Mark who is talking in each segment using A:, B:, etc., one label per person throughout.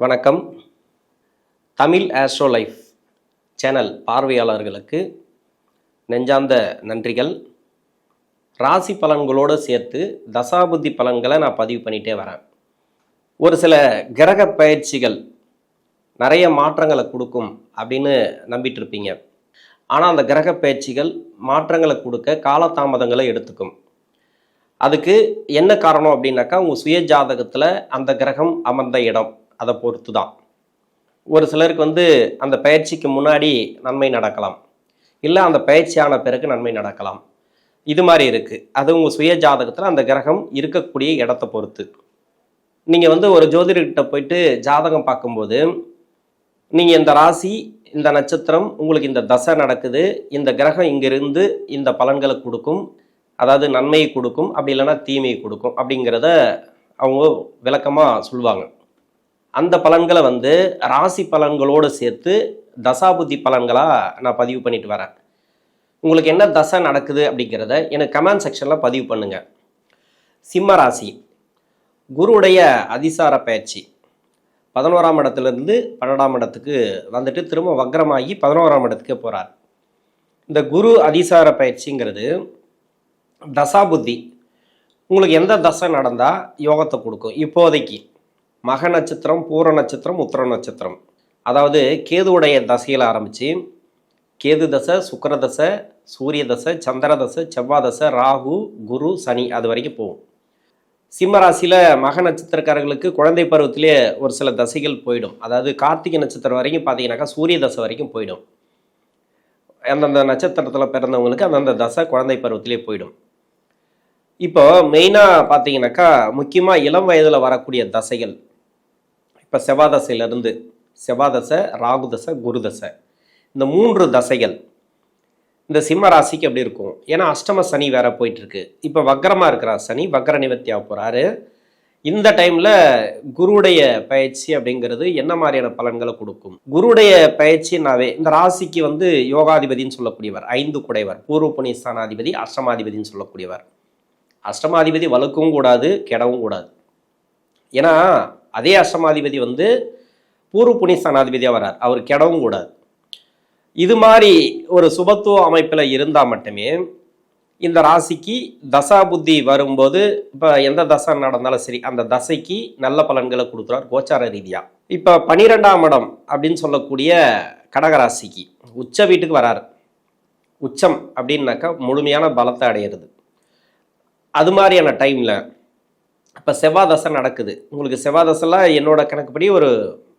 A: வணக்கம். Tamil astro life channel பார்வையாளர்களுக்கு நெஞ்சார்ந்த நன்றிகள். ராசி பலன்களோடு சேர்த்து தசாபுத்தி பலன்களை நான் பதிவு பண்ணிகிட்டே வரேன். ஒரு சில கிரக பயிற்சிகள் நிறைய மாற்றங்களை கொடுக்கும் அப்படின்னு நம்பிட்டு இருப்பீங்க. ஆனால் அந்த கிரக பயிற்சிகள் மாற்றங்களை கொடுக்க காலதாமதங்களை எடுத்துக்கும். அதுக்கு என்ன காரணம் அப்படின்னாக்கா, உங்கள் சுய ஜாதகத்தில் அந்த கிரகம் அமர்ந்த இடம் அதை பொறுத்து தான். ஒரு சிலருக்கு அந்த பயிற்சிக்கு முன்னாடி நன்மை நடக்கலாம், இல்லை அந்த பயிற்சியான பிறகு நன்மை நடக்கலாம். இது மாதிரி இருக்குது. அது உங்கள் சுய ஜாதகத்தில் அந்த கிரகம் இருக்கக்கூடிய இடத்தை பொறுத்து. நீங்கள் ஒரு ஜோதிடர்கிட்ட போயிட்டு ஜாதகம் பார்க்கும்போது, நீங்கள் இந்த ராசி, இந்த நட்சத்திரம், உங்களுக்கு இந்த தசை நடக்குது, இந்த கிரகம் இங்கிருந்து இந்த பலன்களை கொடுக்கும், அதாவது நன்மையை கொடுக்கும், அப்படி இல்லைன்னா தீமையை கொடுக்கும் அப்படிங்கிறத அவங்க விளக்கமாக சொல்லுவாங்க. அந்த பலன்களை ராசி பலன்களோடு சேர்த்து தசாபுத்தி பலன்களாக நான் பதிவு பண்ணிட்டு வரேன். உங்களுக்கு என்ன தசை நடக்குது அப்படிங்கிறத எனக்கு கமெண்ட் செக்ஷனில் பதிவு பண்ணுங்கள். சிம்ம ராசி, குருவுடைய அதிசார பயிற்சி 11ஆம் இடத்துலேருந்து 12ஆம் இடத்துக்கு திரும்ப வக்ரமாகி 11ஆம் இடத்துக்கு போகிறார். இந்த குரு அதிசார பயிற்சிங்கிறது தசாபுத்தி. உங்களுக்கு எந்த தசை நடந்தால் யோகத்தை கொடுக்கும்? இப்போதைக்கு மக நட்சத்திரம், பூர நட்சத்திரம், உத்திர நட்சத்திரம், அதாவது கேதுவுடைய தசையில் ஆரம்பித்து கேது தசை, சுக்கிர தசை, சூரிய தசை, சந்திர தசை, செவ்வாய் தசை, ராகு, குரு, சனி, அது வரைக்கும் போகும். சிம்ம ராசியில் மக நட்சத்திரக்காரர்களுக்கு குழந்தை பருவத்திலே ஒரு சில தசைகள் போயிடும். அதாவது கார்த்திகை நட்சத்திரம் வரைக்கும் பார்த்தீங்கன்னாக்கா சூரிய தசை வரைக்கும் போயிடும். அந்தந்த நட்சத்திரத்தில் பிறந்தவங்களுக்கு அந்தந்த தசை குழந்தை பருவத்திலே போயிடும். இப்போ மெயினாக பார்த்தீங்கன்னாக்கா முக்கியமாக இளம் வயதில் வரக்கூடிய தசைகள், இப்போ செவ்வாய் தசையிலேருந்து செவ்வாய் தசை, ராகு தசை, குரு தசை, இந்த 3 தசைகள் இந்த சிம்ம ராசிக்கு எப்படி இருக்கும்? ஏன்னா அஷ்டம சனி வேற போயிட்டுருக்கு. இப்போ வக்ரமாக இருக்கிறார் சனி, வக்ர நிவர்த்தியாக போகிறாரு. இந்த டைமில் குருவுடைய பயிற்சி அப்படிங்கிறது என்ன மாதிரியான பலன்களை கொடுக்கும்? குருவுடைய பயிற்சினாவே இந்த ராசிக்கு யோகாதிபதினு சொல்லக்கூடியவர், 5 குடைவர், பூர்வ புண்ணிய ஸ்தானாதிபதி, அஷ்டமாதிபதினு சொல்லக்கூடியவர். அஷ்டமாதிபதி வலுக்கவும் கூடாது, கெடவும் கூடாது. ஏன்னா அதே அஷ்டமாதிபதி பூர்வ புண்ணிய ஸ்தானாதிபதியாக வரார், அவர் கெடவும் கூடாது. இது மாதிரி ஒரு சுபத்துவ அமைப்பில் இருந்தால் மட்டுமே இந்த ராசிக்கு தசா புத்தி வரும்போது, இப்போ எந்த தசை நடந்தாலும் சரி அந்த தசைக்கு நல்ல பலன்களை கொடுக்குறார் கோச்சார ரீதியாக. இப்போ 12ஆம் இடம் அப்படின்னு சொல்லக்கூடிய கடகராசிக்கு உச்ச வீட்டுக்கு வராரு. உச்சம் அப்படின்னாக்கா முழுமையான பலத்தை அடையிறது. அது மாதிரியான டைமில் இப்போ செவ்வாய் தசை நடக்குது. உங்களுக்கு செவ்வாய் தசைலாம் என்னோட கணக்குப்படி ஒரு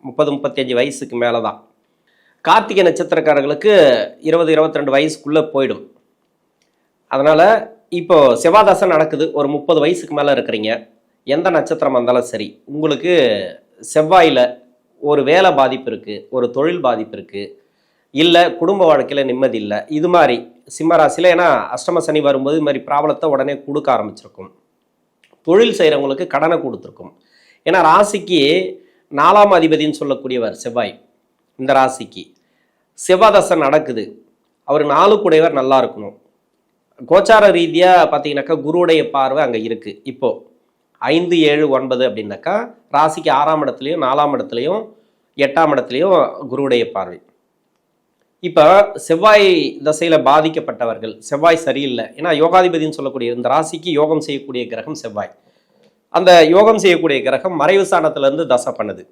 A: 30-35 வயசுக்கு மேலே தான். கார்த்திகை நட்சத்திரக்காரர்களுக்கு 20-22 வயசுக்குள்ளே போயிடும். அதனால் இப்போது செவ்வாய் தசை நடக்குது, ஒரு 30 வயசுக்கு மேலே இருக்கிறீங்க, எந்த நட்சத்திரம் வந்தாலும் சரி, உங்களுக்கு செவ்வாயில் ஒரு வேலை பாதிப்பு இருக்குது, ஒரு தொழில் பாதிப்பு இருக்குது, இல்லை குடும்ப வாழ்க்கையில் நிம்மதி இல்லை. இது மாதிரி சிம்மராசியில், ஏன்னா அஷ்டம சனி வரும்போது இது மாதிரி ப்ராப்ளத்தை உடனே கொடுக்க ஆரம்பிச்சிருக்கும். தொழில் செய்கிறவங்களுக்கு கடனை கொடுத்துருக்கும். ஏன்னா ராசிக்கு 4ஆம் அதிபதினு சொல்லக்கூடியவர் செவ்வாய். இந்த ராசிக்கு செவ்வாய் தசை நடக்குது, அவர் 4 குடையவர் நல்லா இருக்கணும். கோச்சார ரீதியாக பார்த்தீங்கன்னாக்கா குருவுடைய பார்வை அங்கே இருக்குது. இப்போது 5, 7, 9 அப்படின்னாக்கா ராசிக்கு 6ஆம் இடத்துலையும் 4ஆம் இடத்துலையும் 8ஆம் இடத்துலையும் குருவுடைய பார்வை. இப்போ செவ்வாய் தசையில் பாதிக்கப்பட்டவர்கள், செவ்வாய் சரியில்லை, ஏன்னா யோகாதிபதினு சொல்லக்கூடிய இந்த ராசிக்கு யோகம் செய்யக்கூடிய கிரகம் செவ்வாய். அந்த யோகம் செய்யக்கூடிய கிரகம் மறைவு ஸ்தானத்திலேருந்து தசை பண்ணுது.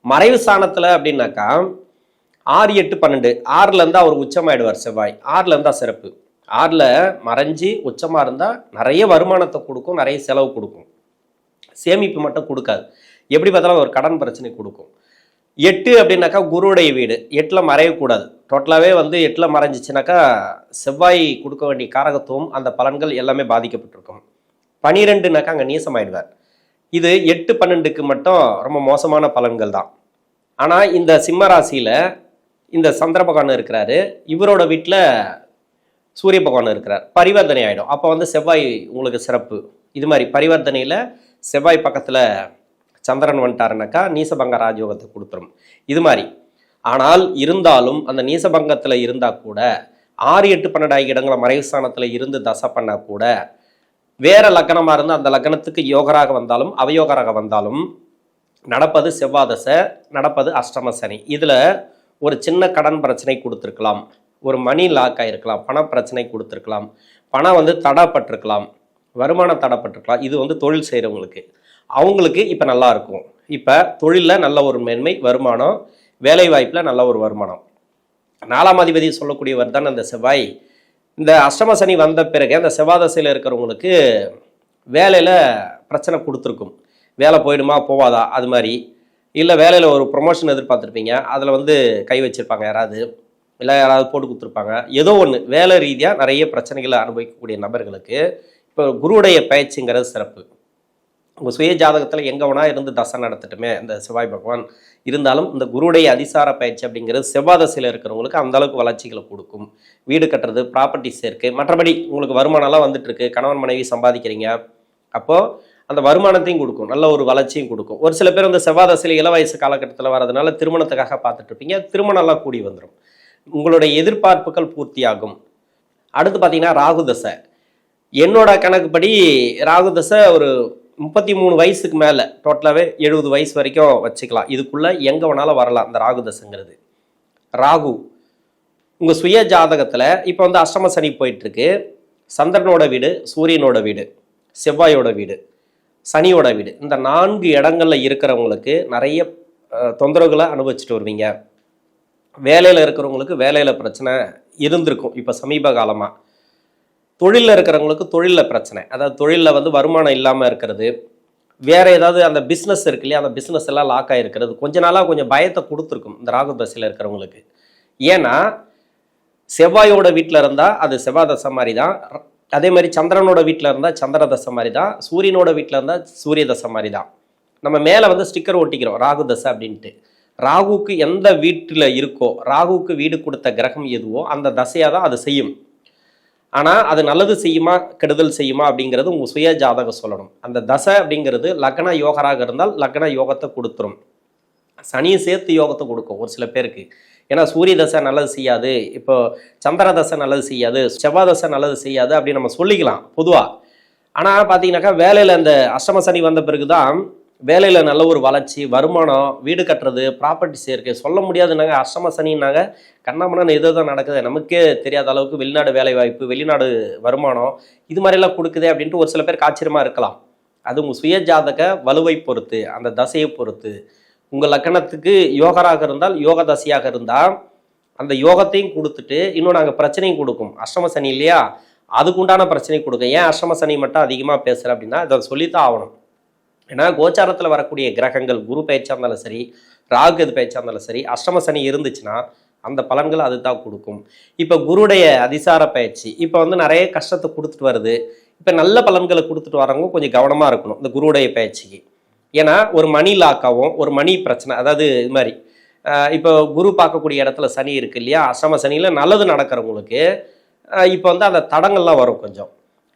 A: மறைவு ஸ்தானத்தில் அப்படின்னாக்கா 6, 8, 12, 6லேருந்து அவர் உச்சமாயிடுவார் செவ்வாய். 6ல் இருந்தால் சிறப்பு. 6ல் மறைஞ்சி உச்சமாக இருந்தால் நிறைய வருமானத்தை கொடுக்கும், நிறைய செலவு கொடுக்கும், சேமிப்பு மட்டும் கொடுக்காது. எப்படி பார்த்தாலும் ஒரு கடன் பிரச்சனை கொடுக்கும். 8 அப்படின்னாக்கா குருவுடைய வீடு, 8ல் மறையக்கூடாது. டோட்டலாகவே 8ல் மறைஞ்சிச்சுனாக்கா செவ்வாய் கொடுக்க வேண்டிய காரகத்துவம், அந்த பலன்கள் எல்லாமே பாதிக்கப்பட்டிருக்கும். 12னாக்கா அங்கே நீசமாயிடுவார். இது 8, 12க்கு மட்டும் ரொம்ப மோசமான பலன்கள் தான். ஆனால் இந்த சிம்ம ராசியில் இந்த சந்திர பகவான் இருக்கிறாரு, இவரோட வீட்டில் சூரிய பகவான் இருக்கிறார், பரிவர்த்தனை ஆகிடும். அப்போ செவ்வாய் உங்களுக்கு சிறப்பு. இது மாதிரி பரிவர்த்தனையில் செவ்வாய் பக்கத்தில் சந்திரன் வந்துட்டாருனாக்கா நீசபங்க ராஜயோகத்தை கொடுத்துரும். இது மாதிரி. ஆனால் இருந்தாலும் அந்த நீசபங்கத்தில் இருந்தால் கூட 6, 8, 12 ஆகிய இடங்களை மறைவு ஸ்தானத்தில் இருந்து தசை பண்ணால் கூட வேற லக்னமாக இருந்து அந்த லக்னத்துக்கு யோகராக வந்தாலும் அவயோகராக வந்தாலும் நடப்பது செவ்வாய் தசை, நடப்பது அஷ்டம சனி. இதில் ஒரு சின்ன கடன் பிரச்சனை கொடுத்துருக்கலாம், ஒரு மணி லாக் ஆகிருக்கலாம், பண பிரச்சனை கொடுத்துருக்கலாம், பணம் வந்து தடைப்பட்டிருக்கலாம், வருமானம் தடைப்பட்டிருக்கலாம். இது வந்து தொழில் செய்கிறவங்களுக்கு, அவங்களுக்கு இப்போ நல்லா இருக்கும். இப்போ தொழிலில் நல்ல ஒரு மேன்மை, வருமானம், வேலை வாய்ப்பில் நல்ல ஒரு வருமானம். 4ஆம் அதிபதி சொல்லக்கூடியவர் தான் அந்த செவ்வாய். இந்த அஷ்டம சனி வந்த பிறகு அந்த செவ்வாய் தசையில் இருக்கிறவங்களுக்கு வேலையில் பிரச்சனை கொடுத்துருக்கும். வேலை போயிடுமா போவாதா அது மாதிரி, இல்லை வேலையில் ஒரு ப்ரொமோஷன் எதிர்பார்த்துருப்பீங்க, அதில் வந்து கை வச்சுருப்பாங்க யாராவது, இல்லை யாராவது போட்டு கொடுத்துருப்பாங்க, ஏதோ ஒன்று வேலை ரீதியாக நிறைய பிரச்சனைகளை அனுபவிக்கக்கூடிய நபர்களுக்கு இப்போ குருவுடைய பயிற்சிங்கிறது சிறப்பு. உங்கள் சுய ஜாதகத்தில் எங்கே வேணா இருந்து தசை நடத்தட்டுமே இந்த செவ்வாய் பகவான், இருந்தாலும் இந்த குருவுடைய அதிசார பயிற்சி அப்படிங்கிறது செவ்வாய் தசையில் இருக்கிறவங்களுக்கு அந்தளவுக்கு வளர்ச்சிகளை கொடுக்கும். வீடு கட்டுறது, ப்ராப்பர்ட்டி சேர்க்கை, மற்றபடி உங்களுக்கு வருமானம்லாம் வந்துட்டுருக்கு, கணவன் மனைவி சம்பாதிக்கிறீங்க, அப்போது அந்த வருமானத்தையும் கொடுக்கும், நல்ல ஒரு வளர்ச்சியும் கொடுக்கும். ஒரு சில பேர் இந்த செவ்வாய் தசையில் இள வயசு காலகட்டத்தில் வரதுனால திருமணத்துக்காக பார்த்துட்ருப்பீங்க, திருமணம்லாம் கூடி வந்துடும், உங்களுடைய எதிர்பார்ப்புகள் பூர்த்தியாகும். அடுத்து பார்த்தீங்கன்னா ராகு தசை. என்னோட கணக்குப்படி ராகு தசை ஒரு 33 வயசுக்கு மேலே, டோட்டலாகவே 70 வயசு வரைக்கும் வச்சுக்கலாம். இதுக்குள்ளே எங்கே வேணாலும் வரலாம் இந்த ராகு தசைங்கிறது. ராகு உங்கள் சுய ஜாதகத்தில் இப்போ வந்து அஷ்டம சனி போயிட்டுருக்கு. சந்திரனோட வீடு, சூரியனோட வீடு, செவ்வாயோட வீடு, சனியோட வீடு, இந்த 4 இடங்களில் இருக்கிறவங்களுக்கு நிறைய தொந்தரவுகளை அனுபவிச்சுட்டு வருவீங்க. வேலையில் இருக்கிறவங்களுக்கு வேலையில் பிரச்சனை இருந்திருக்கும் இப்போ சமீப காலமாக. தொழிலில் இருக்கிறவங்களுக்கு தொழிலில் பிரச்சனை, அதாவது தொழிலில் வந்து வருமானம் இல்லாமல் இருக்கிறது, வேறு ஏதாவது அந்த பிஸ்னஸ் இருக்கு இல்லையா, அந்த பிஸ்னஸ் எல்லாம் லாக் ஆகிருக்கிறது, கொஞ்ச நாளாக கொஞ்சம் பயத்தை கொடுத்துருக்கும் இந்த ராகு தசையில் இருக்கிறவங்களுக்கு. ஏன்னா செவ்வாயோட வீட்டில் இருந்தால் அது செவ்வாய் தசை மாதிரி தான், அதே மாதிரி சந்திரனோட வீட்டில் இருந்தால் சந்திர தசை மாதிரி தான், சூரியனோட வீட்டில் இருந்தால் சூரிய தசை மாதிரி தான். நம்ம மேலே வந்து ஸ்டிக்கர் ஒட்டிக்கிறோம் ராகு தசை அப்படின்ட்டு. ராகுக்கு எந்த வீட்டில் இருக்கோ, ராகுக்கு வீடு கொடுத்த கிரகம் எதுவோ அந்த தசையாக தான் அது செய்யும். ஆனால் அது நல்லது செய்யுமா கெடுதல் செய்யுமா அப்படிங்கிறது உங்கள் சுய ஜாதகம் சொல்லணும். அந்த தசை அப்படிங்கிறது லக்ன யோகராக இருந்தால் லக்ன யோகத்தை கொடுத்துரும், சனியை சேர்த்து யோகத்தை கொடுக்கும் ஒரு சில பேருக்கு. ஏன்னா சூரிய தசை நல்லது செய்யாது, இப்போ சந்திர தசை நல்லது செய்யாது, செவ்வாய் தசை நல்லது செய்யாது அப்படின்னு நம்ம சொல்லிக்கலாம் பொதுவாக. ஆனால் பார்த்தீங்கன்னாக்கா வேலையில் அந்த அஷ்டம சனி வந்த பிறகு தான் வேலையில் நல்ல ஒரு வளர்ச்சி, வருமானம், வீடு கட்டுறது, ப்ராப்பர்ட்டி சேர்க்கை, சொல்ல முடியாதுன்னாங்க. அஷ்டம சனின்னாங்க கண்ணாமண்ணு எதோ தான் நடக்குது, நமக்கே தெரியாத அளவுக்கு வெளிநாடு வேலை வாய்ப்பு, வெளிநாடு வருமானம், இது மாதிரிலாம் கொடுக்குதே அப்படின்ட்டு ஒரு சில பேருக்கு ஆச்சரியமாக இருக்கலாம். அது உங்கள் சுய ஜாதக வலுவை பொறுத்து, அந்த தசையை பொறுத்து. உங்கள் லக்கணத்துக்கு யோகராக இருந்தால், யோக தசையாக இருந்தால் அந்த யோகத்தையும் கொடுத்துட்டு இன்னும் நாங்கள் பிரச்சனையும் கொடுக்கும். அஷ்டம சனி இல்லையா, அதுக்குண்டான பிரச்சனை கொடுக்கும். ஏன் அஷ்டம சனி மட்டும் அதிகமாக பேசுகிறேன் அப்படின்னா இதை சொல்லித்தான் ஆகணும். ஏன்னா கோச்சாரத்தில் வரக்கூடிய கிரகங்கள் குரு பயிற்சியாக இருந்தாலும் சரி, ராகு எது பயிற்சியாக இருந்தாலும் சரி, அஷ்டம சனி இருந்துச்சுன்னா அந்த பலன்கள் அது தான் கொடுக்கும். இப்போ குருடைய அதிசார பயிற்சி இப்போ வந்து நிறைய கஷ்டத்தை கொடுத்துட்டு வருது. இப்போ நல்ல பலன்களை கொடுத்துட்டு வரவங்க கொஞ்சம் கவனமாக இருக்கணும் இந்த குருவுடைய பயிற்சிக்கு. ஏன்னா ஒரு மணி லாக்காகவும் ஒரு மணி பிரச்சனை, அதாவது இது மாதிரி இப்போ குரு பார்க்கக்கூடிய இடத்துல சனி இருக்கு இல்லையா, அஷ்டம சனியில் நல்லது நடக்கிறவங்களுக்கு இப்போ வந்து அந்த தடங்கள்லாம் வரும் கொஞ்சம்.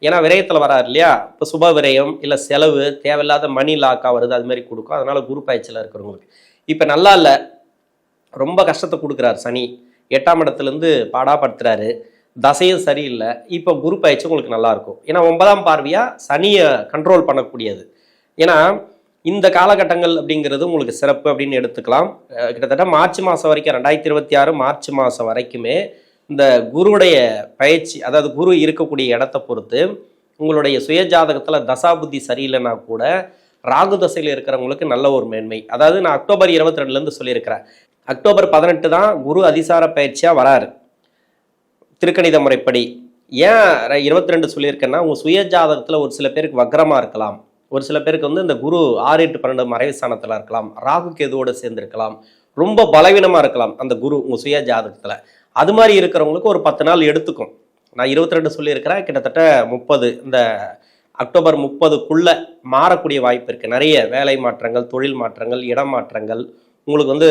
A: ஏன்னா விரயத்தில் வராது இல்லையா, இப்போ சுப விரயம் இல்லை செலவு, தேவையில்லாத மணி லாக்காக வருது, அது மாதிரி கொடுக்கும். அதனால் குரு பயிற்சியில் இருக்கிறவங்களுக்கு இப்போ நல்லா இல்லை, ரொம்ப கஷ்டத்தை கொடுக்குறாரு சனி, 8ஆம் இடத்துலேருந்து பாடாப்படுத்துறாரு, தசையும் சரியில்லை. இப்போ குரு பயிற்சி உங்களுக்கு நல்லாயிருக்கும். ஏன்னா 9ஆம் பார்வையாக சனியை கண்ட்ரோல் பண்ணக்கூடியது. ஏன்னா இந்த காலகட்டங்கள் அப்படிங்கிறது உங்களுக்கு சிறப்பு அப்படின்னு எடுத்துக்கலாம். கிட்டத்தட்ட மார்ச் மாதம் வரைக்கும், 2026 மார்ச் மாதம் வரைக்குமே இந்த குருவுடைய பயிற்சி, அதாவது குரு இருக்கக்கூடிய இடத்த பொறுத்து உங்களுடைய சுய ஜாதகத்தில் தசாபுத்தி சரியில்லைன்னா கூட ராகு தசையில் இருக்கிறவங்களுக்கு நல்ல ஒரு மேன்மை. அதாவது நான் அக்டோபர் 22 சொல்லியிருக்கிறேன், அக்டோபர் 18 தான் குரு அதிசார பயிற்சியாக வராரு திருக்கணித முறைப்படி. ஏன் 22 சொல்லியிருக்கேன்னா உங்கள் சுய ஜாதகத்தில் ஒரு சில பேருக்கு வக்ரமாக இருக்கலாம், ஒரு சில பேருக்கு வந்து இந்த குரு 6, 8, 12 மறைவு ஸ்தானத்தில் இருக்கலாம், ராகு கேதுவோடு சேர்ந்துருக்கலாம், ரொம்ப பலவீனமாக இருக்கலாம் அந்த குரு உங்கள் சுய ஜாதகத்தில். அது மாதிரி இருக்கிறவங்களுக்கு ஒரு 10 நாள் எடுத்துக்கும். நான் 22 சொல்லியிருக்கிறேன், கிட்டத்தட்ட 30 இந்த அக்டோபர் 30க்குள்ளே மாறக்கூடிய வாய்ப்பு இருக்குது. நிறைய வேலை மாற்றங்கள், தொழில் மாற்றங்கள், இடம் மாற்றங்கள், உங்களுக்கு வந்து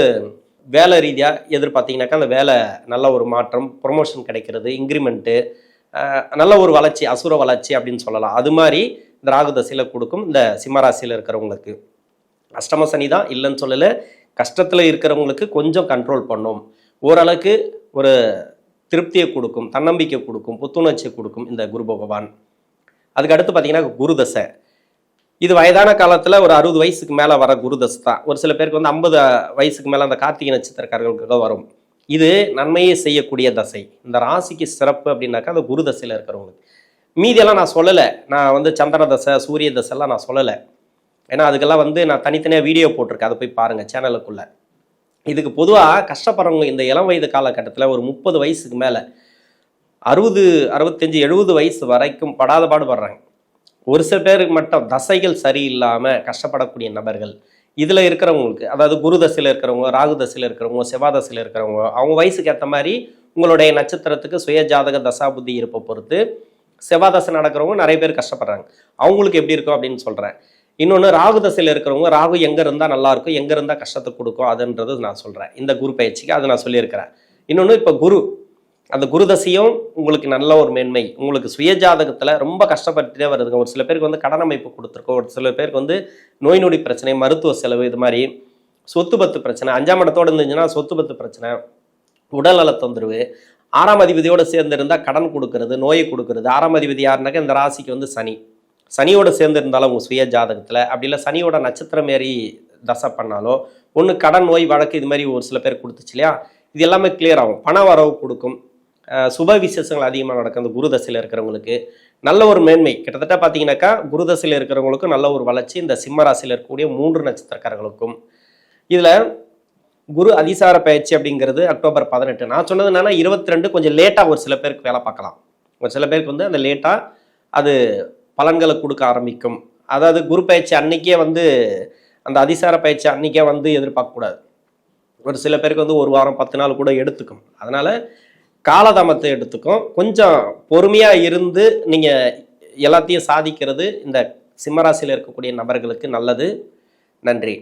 A: வேலை ரீதியாக எதிர்பார்த்தீங்கன்னாக்கா அந்த வேலை நல்ல ஒரு மாற்றம், ப்ரொமோஷன் கிடைக்கிறது, இன்க்ரிமெண்ட்டு, நல்ல ஒரு வளர்ச்சி, அசுர வளர்ச்சி அப்படின்னு சொல்லலாம். அது மாதிரி இந்த ராகு தசையில் கொடுக்கும் இந்த சிம்மராசியில் இருக்கிறவங்களுக்கு. அஷ்டம சனி தான் இல்லைன்னு சொல்லலை, கஷ்டத்தில் இருக்கிறவங்களுக்கு கொஞ்சம் கண்ட்ரோல் பண்ணும், ஓரளவுக்கு ஒரு திருப்தியை கொடுக்கும், தன்னம்பிக்கை கொடுக்கும், புத்துணர்ச்சியை கொடுக்கும் இந்த குரு பகவான். அதுக்கு அடுத்து பார்த்தீங்கன்னா குரு தசை. இது வயதான காலத்தில் ஒரு 60 வயசுக்கு மேலே வர குருதசை தான். ஒரு சில பேருக்கு வந்து 50 வயசுக்கு மேலே அந்த கார்த்திகை நட்சத்திரக்காரர்களுக்கு வரும். இது நன்மையே செய்யக்கூடிய தசை. இந்த ராசிக்கு சிறப்பு அப்படின்னாக்கா அந்த குரு தசையில் இருக்கிறவங்களுக்கு. மீதியெல்லாம் நான் சொல்லலை. நான் வந்து சந்திர தசை, சூரிய தசைலாம் நான் சொல்லலை. ஏன்னா அதுக்கெல்லாம் வந்து நான் தனித்தனியாக வீடியோ போட்டிருக்கேன். அதை போய் பாருங்கள் சேனலுக்குள்ளே. இதுக்கு பொதுவாக கஷ்டப்படுறவங்க இந்த இளம் வயது காலகட்டத்தில் ஒரு 30 வயசுக்கு மேலே 60, 65, 70 வயசு வரைக்கும் படாத பாடுபடுறாங்க. ஒரு சில பேருக்கு மட்டும் தசைகள் சரியில்லாமல் கஷ்டப்படக்கூடிய நபர்கள் இதில் இருக்கிறவங்களுக்கு, அதாவது குரு தசையில் இருக்கிறவங்க, ராகு தசையில் இருக்கிறவங்க, செவ்வாய் தசையில் இருக்கிறவங்க, அவங்க வயசுக்கு ஏற்ற மாதிரி உங்களுடைய நட்சத்திரத்துக்கு சுய ஜாதக தசா புத்தி இருப்பை பொறுத்து செவ்வாய் தசை நடக்கிறவங்க நிறைய பேர் கஷ்டப்படுறாங்க. அவங்களுக்கு எப்படி இருக்கும் அப்படின்னு சொல்கிறேன். இன்னொன்று ராகு தசையில் இருக்கிறவங்க, ராகு எங்கே இருந்தால் நல்லாயிருக்கும், எங்கே இருந்தால் கஷ்டத்தை கொடுக்கும் அதுன்றது நான் சொல்கிறேன். இந்த குரு பயிற்சிக்கு அது நான் சொல்லியிருக்கிறேன். இன்னொன்று இப்போ குரு, அந்த குருதசையும் உங்களுக்கு நல்ல ஒரு மேன்மை. உங்களுக்கு சுய ஜாதகத்தில் ரொம்ப கஷ்டப்பட்டுட்டே வருதுங்க. ஒரு சில பேருக்கு வந்து கடன் அமைப்பு கொடுத்துருக்கோம், ஒரு சில பேருக்கு வந்து நோய் நொடி பிரச்சனை, மருத்துவ செலவு, இது மாதிரி சொத்து பத்து பிரச்சனை, 5ஆம் இடத்தோடு இருந்துச்சுன்னா சொத்து பத்து பிரச்சனை, உடல் நல தொந்தரவு, 6ஆம் அதிபதியோடு சேர்ந்து இருந்தால் கடன் கொடுக்கறது, நோயை கொடுக்கறது. 6ஆம் அதிபதி யாருனாக்கா இந்த ராசிக்கு வந்து சனி. சனியோட சேர்ந்து இருந்தாலும் உங்கள் சுய ஜாதகத்தில், அப்படி இல்லை சனியோட நட்சத்திரம் மாரி தசை பண்ணாலோ ஒன்று கடன், நோய், வழக்கு இது மாதிரி ஒரு சில பேர் கொடுத்துச்சு இல்லையா, இது எல்லாமே கிளியர் ஆகும். பண வரவு கொடுக்கும். சுப விசேஷங்கள் அதிகமாக நடக்கும். அந்த குருதசையில் இருக்கிறவங்களுக்கு நல்ல ஒரு மேன்மை. கிட்டத்தட்ட பார்த்தீங்கன்னாக்கா குருதசையில் இருக்கிறவங்களுக்கும் நல்ல ஒரு வளர்ச்சி இந்த சிம்ம ராசியில் இருக்கக்கூடிய 3 நட்சத்திரக்காரர்களுக்கும். இதில் குரு அதிசார பயிற்சி அப்படிங்கிறது அக்டோபர் 18. நான் சொன்னது என்னன்னா 22 கொஞ்சம் லேட்டாக ஒரு சில பேருக்கு வேலை பார்க்கலாம். ஒரு சில பேருக்கு வந்து அந்த லேட்டாக அது பலன்களை கொடுக்க ஆரம்பிக்கும். அதாவது குரு பயிற்சி அன்னைக்கே வந்து அந்த அதிசார பயிற்சி அன்னைக்கே வந்து எதிர்பார்க்கக்கூடாது. ஒரு சில பேருக்கு வந்து 1 வாரம் 10 நாள் கூட எடுத்துக்கும். அதனால் காலதாமத்தை எடுத்துக்கும். கொஞ்சம் பொறுமையாக இருந்து நீங்கள் எல்லாத்தையும் சாதிக்கிறது இந்த சிம்மராசியில் இருக்கக்கூடிய நபர்களுக்கு நல்லது. நன்றி.